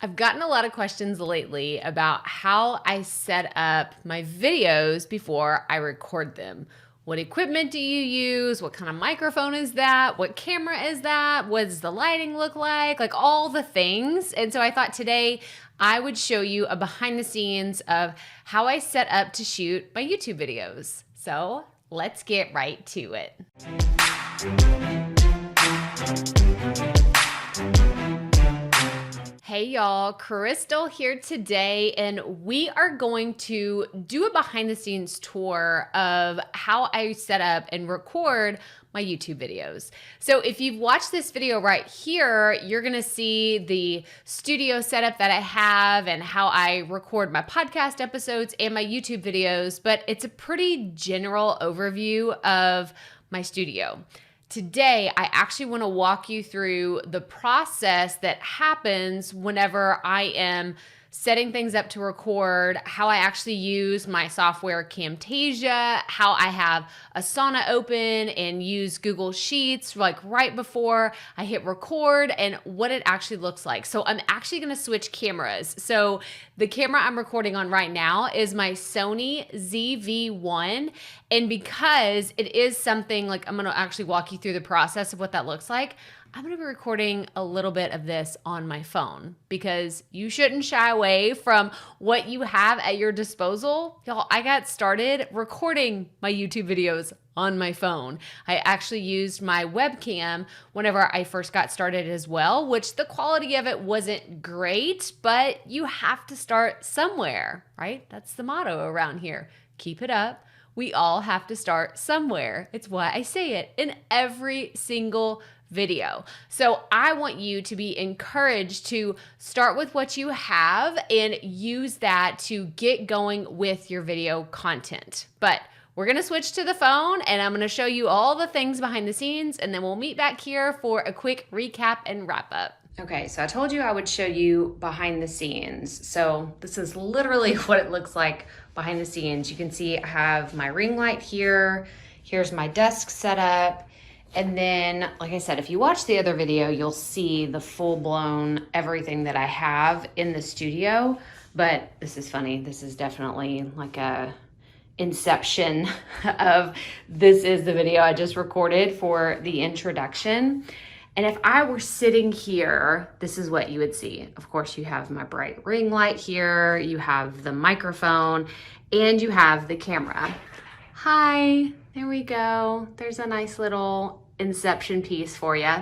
I've gotten a lot of questions lately about how I set up my videos before I record them. What equipment do you use? What kind of microphone is that? What camera is that? What does the lighting look like? Like all the things. And so I thought today I would show you a behind the scenes of how I set up to shoot my YouTube videos. So let's get right to it. Hey y'all, Crystal here today, and we are going to do a behind the scenes tour of how I set up and record my YouTube videos. So if you've watched this video right here, you're gonna see the studio setup that I have and how I record my podcast episodes and my YouTube videos, but it's a pretty general overview of my studio. Today, I actually want to walk you through the process that happens whenever I am setting things up to record, how I actually use my software Camtasia, how I have ASANA open and use Google Sheets like right before I hit record, and what it actually looks like. So I'm actually going to switch cameras. So the camera I'm recording on right now is my Sony ZV-1, and because it is something like I'm going to actually walk you through the process of what that looks like, I'm going to be recording a little bit of this on my phone because you shouldn't shy away from what you have at your disposal. Y'all, I got started recording my YouTube videos on my phone. I actually used my webcam whenever I first got started as well, which the quality of it wasn't great, but you have to start somewhere, right? That's the motto around here. Keep it up. We all have to start somewhere. It's why I say it in every single video. So I want you to be encouraged to start with what you have and use that to get going with your video content. But we're going to switch to the phone and I'm going to show you all the things behind the scenes, and then we'll meet back here for a quick recap and wrap up. Okay, so I told you I would show you behind the scenes. So this is literally what it looks like behind the scenes. You can see I have my ring light here. Here's my desk set up. And then, like I said, if you watch the other video, you'll see the full-blown everything that I have in the studio. But this is funny. This is definitely like a inception of this is the video I just recorded for the introduction. And if I were sitting here, this is what you would see. Of course, you have my bright ring light here, you have the microphone, and you have the camera. Hi, there we go. There's a nice little inception piece for you.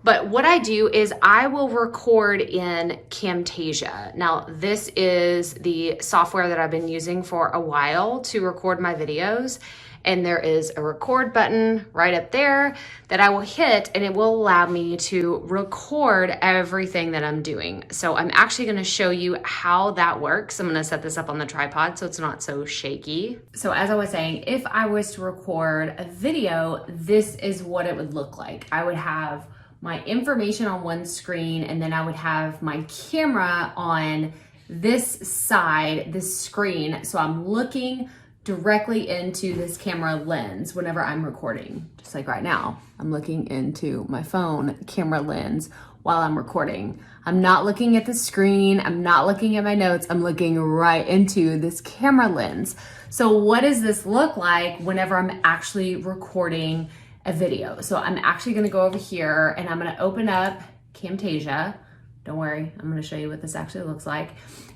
But what I do is I will record in Camtasia. Now, this is the software that I've been using for a while to record my videos. And there is a record button right up there that I will hit, and it will allow me to record everything that I'm doing. So I'm actually going to show you how that works. I'm going to set this up on the tripod so it's not so shaky. So as I was saying, if I was to record a video, this is what it would look like. I would have my information on one screen, and then I would have my camera on this side, this screen. So I'm looking directly into this camera lens whenever I'm recording. Just like right now, I'm looking into my phone camera lens while I'm recording. I'm not looking at the screen, I'm not looking at my notes, I'm looking right into this camera lens. So what does this look like whenever I'm actually recording a video? So I'm actually gonna go over here and I'm gonna open up Camtasia. Don't worry, I'm gonna show you what this actually looks like.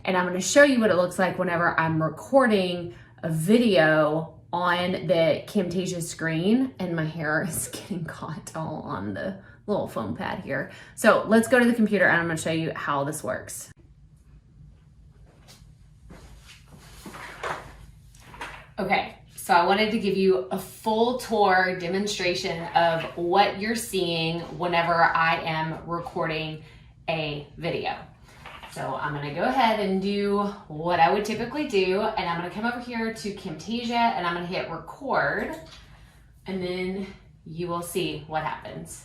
And I'm gonna show you what it looks like whenever I'm recording a video on the Camtasia screen, and my hair is getting caught all on the little foam pad here. So let's go to the computer and I'm gonna show you how this works. Okay, so I wanted to give you a full tour demonstration of what you're seeing whenever I am recording a video. So I'm gonna go ahead and do what I would typically do, and I'm gonna come over here to Camtasia and I'm gonna hit record, and then you will see what happens.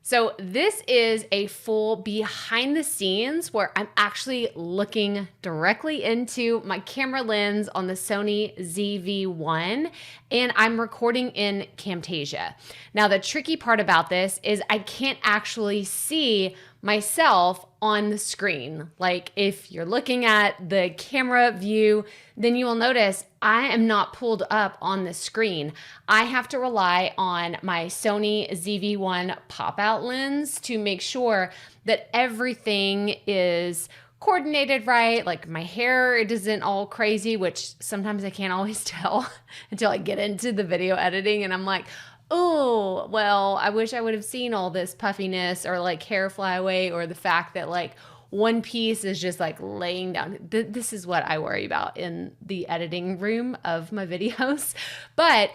So this is a full behind the scenes where I'm actually looking directly into my camera lens on the Sony ZV-1, and I'm recording in Camtasia. Now the tricky part about this is I can't actually see myself on the screen. Like if you're looking at the camera view, then you will notice I am not pulled up on the screen. I have to rely on my Sony ZV-1 pop-out lens to make sure that everything is coordinated right. Like my hair, it isn't all crazy, which sometimes I can't always tell until I get into the video editing and I'm like, oh, well, I wish I would have seen all this puffiness or like hair fly away, or the fact that like one piece is just like laying down. This is what I worry about in the editing room of my videos. But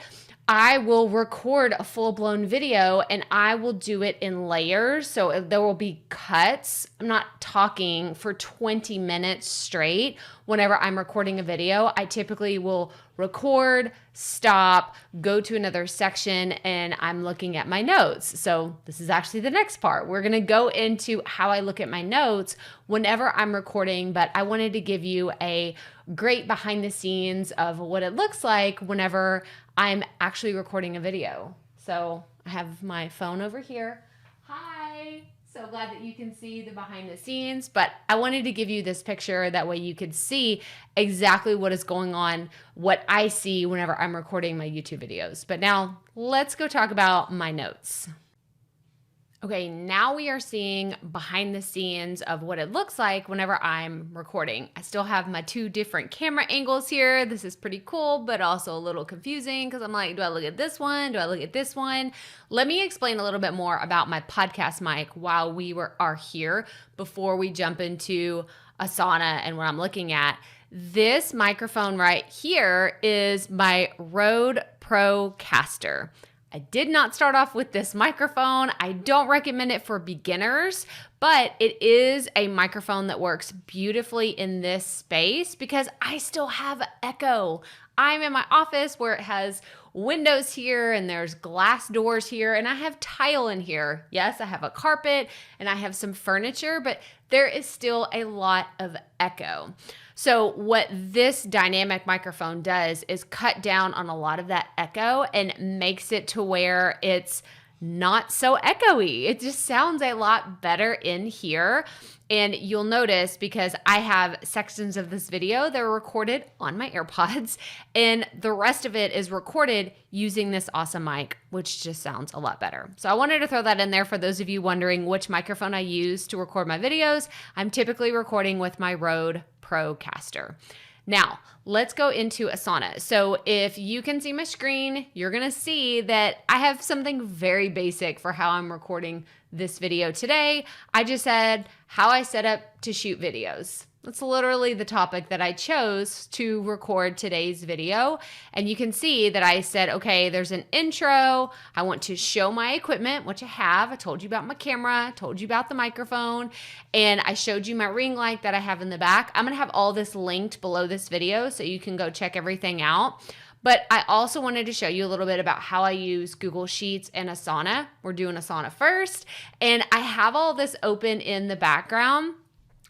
I will record a full-blown video and I will do it in layers. So there will be cuts. I'm not talking for 20 minutes straight whenever I'm recording a video. I typically will record, stop, go to another section, and I'm looking at my notes. So this is actually the next part. We're gonna go into how I look at my notes whenever I'm recording, but I wanted to give you a great behind the scenes of what it looks like whenever I'm actually recording a video. So I have my phone over here. Hi, so glad that you can see the behind the scenes, but I wanted to give you this picture that way you could see exactly what is going on, what I see whenever I'm recording my YouTube videos. But now let's go talk about my notes. Okay, now we are seeing behind the scenes of what it looks like whenever I'm recording. I still have my two different camera angles here. This is pretty cool, but also a little confusing because I'm like, do I look at this one? Do I look at this one? Let me explain a little bit more about my podcast mic while we are here before we jump into ASANA and what I'm looking at. This microphone right here is my Rode Procaster. I did not start off with this microphone. I don't recommend it for beginners, but it is a microphone that works beautifully in this space because I still have echo. I'm in my office where it has windows here and there's glass doors here and I have tile in here. Yes, I have a carpet and I have some furniture, but there is still a lot of echo. So what this dynamic microphone does is cut down on a lot of that echo and makes it to where it's not so echoey. It just sounds a lot better in here. And you'll notice because I have sections of this video that are recorded on my AirPods and the rest of it is recorded using this awesome mic, which just sounds a lot better. So I wanted to throw that in there for those of you wondering which microphone I use to record my videos. I'm typically recording with my Rode Procaster. Now, let's go into ASANA. So if you can see my screen, you're gonna see that I have something very basic for how I'm recording this video today. I just said how I set up to shoot videos. That's literally the topic that I chose to record today's video. And you can see that I said, okay, there's an intro. I want to show my equipment, which I have. I told you about my camera, told you about the microphone, and I showed you my ring light that I have in the back. I'm gonna have all this linked below this video so you can go check everything out. But I also wanted to show you a little bit about how I use Google Sheets and ASANA. We're doing ASANA first. And I have all this open in the background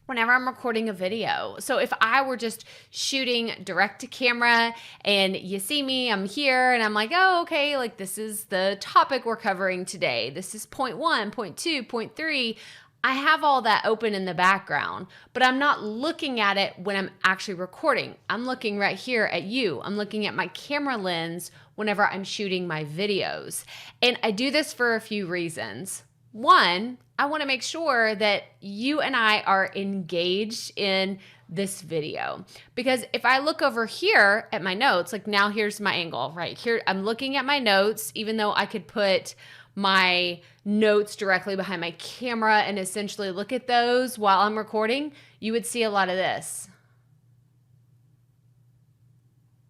whenever I'm recording a video. So if I were just shooting direct to camera and you see me, I'm here and I'm like, oh, okay, like this is the topic we're covering today. This is point 1, point 2, point 3. I have all that open in the background, but I'm not looking at it when I'm actually recording. I'm looking right here at you. I'm looking at my camera lens whenever I'm shooting my videos. And I do this for a few reasons. One, I want to make sure that you and I are engaged in this video. Because if I look over here at my notes, like now here's my angle right here. I'm looking at my notes, even though I could put my notes directly behind my camera and essentially look at those while I'm recording, you would see a lot of this.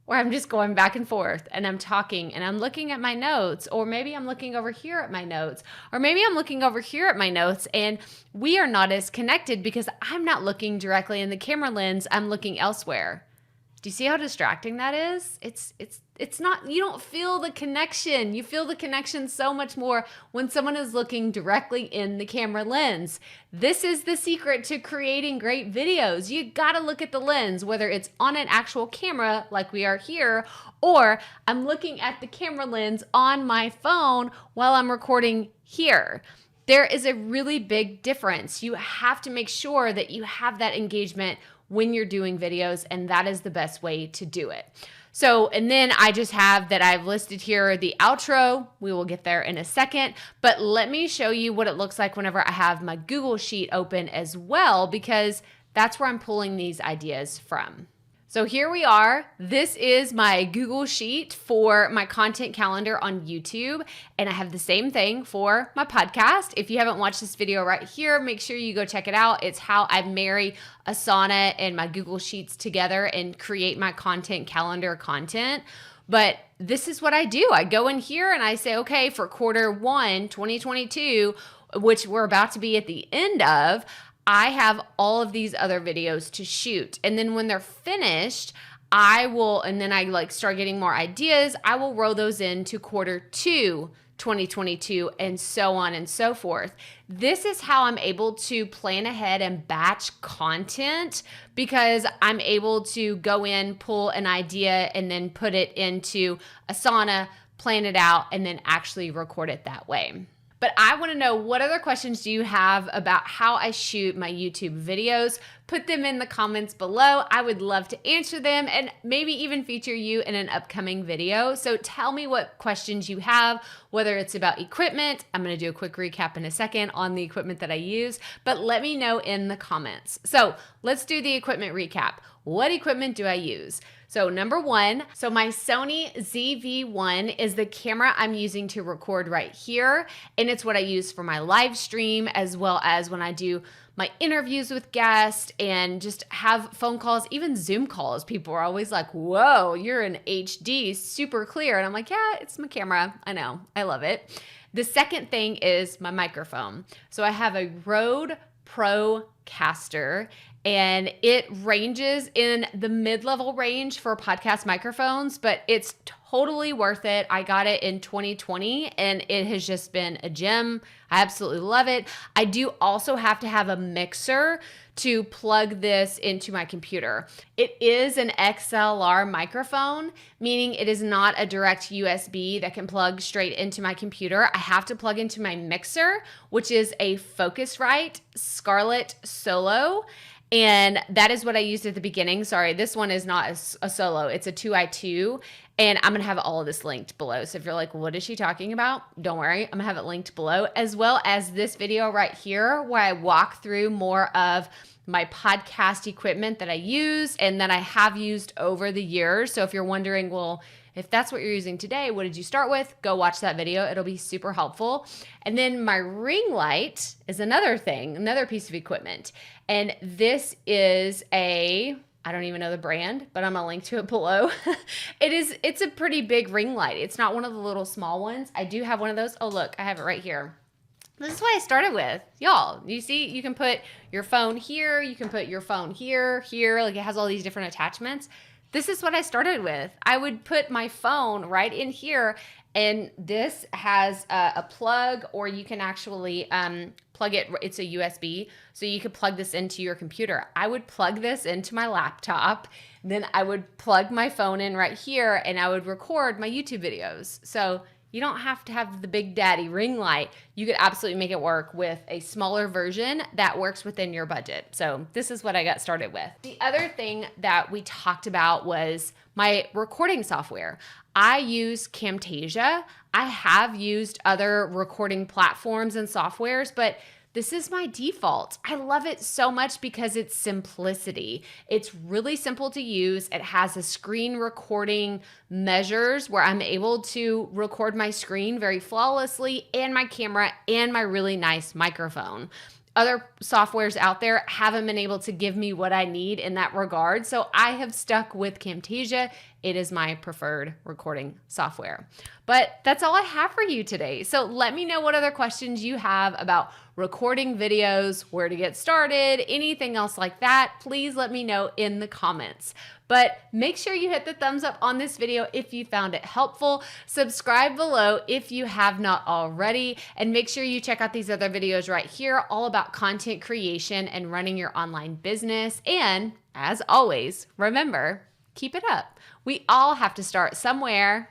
Where I'm just going back and forth and I'm talking and I'm looking at my notes, or maybe I'm looking over here at my notes, or maybe I'm looking over here at my notes and we are not as connected because I'm not looking directly in the camera lens, I'm looking elsewhere. Do you see how distracting that is? It's not, you don't feel the connection. You feel the connection so much more when someone is looking directly in the camera lens. This is the secret to creating great videos. You gotta look at the lens, whether it's on an actual camera like we are here, or I'm looking at the camera lens on my phone while I'm recording here. There is a really big difference. You have to make sure that you have that engagement when you're doing videos, and that is the best way to do it. So, and then I just have that I've listed here the outro. We will get there in a second, but let me show you what it looks like whenever I have my Google Sheet open as well, because that's where I'm pulling these ideas from. So here we are. This is my Google Sheet for my content calendar on YouTube, and I have the same thing for my podcast. If you haven't watched this video right here, make sure you go check it out. It's how I marry ASANA and my Google Sheets together and create my content calendar content. But this is what I do. I go in here and I say, okay, for Q1 2022, which we're about to be at the end of, I have all of these other videos to shoot. And then when they're finished, and then I like start getting more ideas, I will roll those into Q2 2022 and so on and so forth. This is how I'm able to plan ahead and batch content, because I'm able to go in, pull an idea, and then put it into ASANA, plan it out, and then actually record it that way. But I want to know, what other questions do you have about how I shoot my YouTube videos? Put them in the comments below. I would love to answer them and maybe even feature you in an upcoming video. So tell me what questions you have, whether it's about equipment. I'm going to do a quick recap in a second on the equipment that I use, but let me know in the comments. So let's do the equipment recap. What equipment do I use? So number one, my Sony ZV-1 is the camera I'm using to record right here. And it's what I use for my live stream, as well as when I do my interviews with guests and just have phone calls, even Zoom calls. People are always like, whoa, you're in HD, super clear. And I'm like, yeah, it's my camera. I know, I love it. The second thing is my microphone. So I have a Rode Procaster, and it ranges in the mid-level range for podcast microphones, but it's totally worth it. I got it in 2020 and it has just been a gem. I absolutely love it. I do also have to have a mixer to plug this into my computer. It is an XLR microphone, meaning it is not a direct USB that can plug straight into my computer. I have to plug into my mixer, which is a Focusrite Scarlett Solo. And that is what I used at the beginning. Sorry, this one is not a solo. It's a 2i2. And I'm going to have all of this linked below. So if you're like, what is she talking about? Don't worry. I'm going to have it linked below, as well as this video right here where I walk through more of my podcast equipment that I use and that I have used over the years. So if you're wondering, well, if that's what you're using today, what did you start with? Go watch that video. It'll be super helpful. And then my ring light is another thing, another piece of equipment. And this is I don't even know the brand, but I'm gonna link to it below. It's a pretty big ring light. It's not one of the little small ones. I do have one of those. Oh, look, I have it right here. This is what I started with. Y'all, you see, you can put your phone here. You can put your phone here. Like, it has all these different attachments. This is what I started with. I would put my phone right in here, and this has a plug, or you can actually plug it. It's a USB, so you could plug this into your computer. I would plug this into my laptop, then I would plug my phone in right here, and I would record my YouTube videos. So you don't have to have the big daddy ring light. You could absolutely make it work with a smaller version that works within your budget. So this is what I got started with. The other thing that we talked about was my recording software. I use Camtasia. I have used other recording platforms and softwares, but this is my default. I love it so much because it's simplicity. It's really simple to use. It has a screen recording measures where I'm able to record my screen very flawlessly, and my camera, and my really nice microphone. Other softwares out there haven't been able to give me what I need in that regard, so I have stuck with Camtasia. It is my preferred recording software. But that's all I have for you today. So let me know what other questions you have about recording videos, where to get started, anything else like that. Please let me know in the comments. But make sure you hit the thumbs up on this video if you found it helpful. Subscribe below if you have not already. And make sure you check out these other videos right here, all about content creation and running your online business. And as always, remember, keep it up. We all have to start somewhere.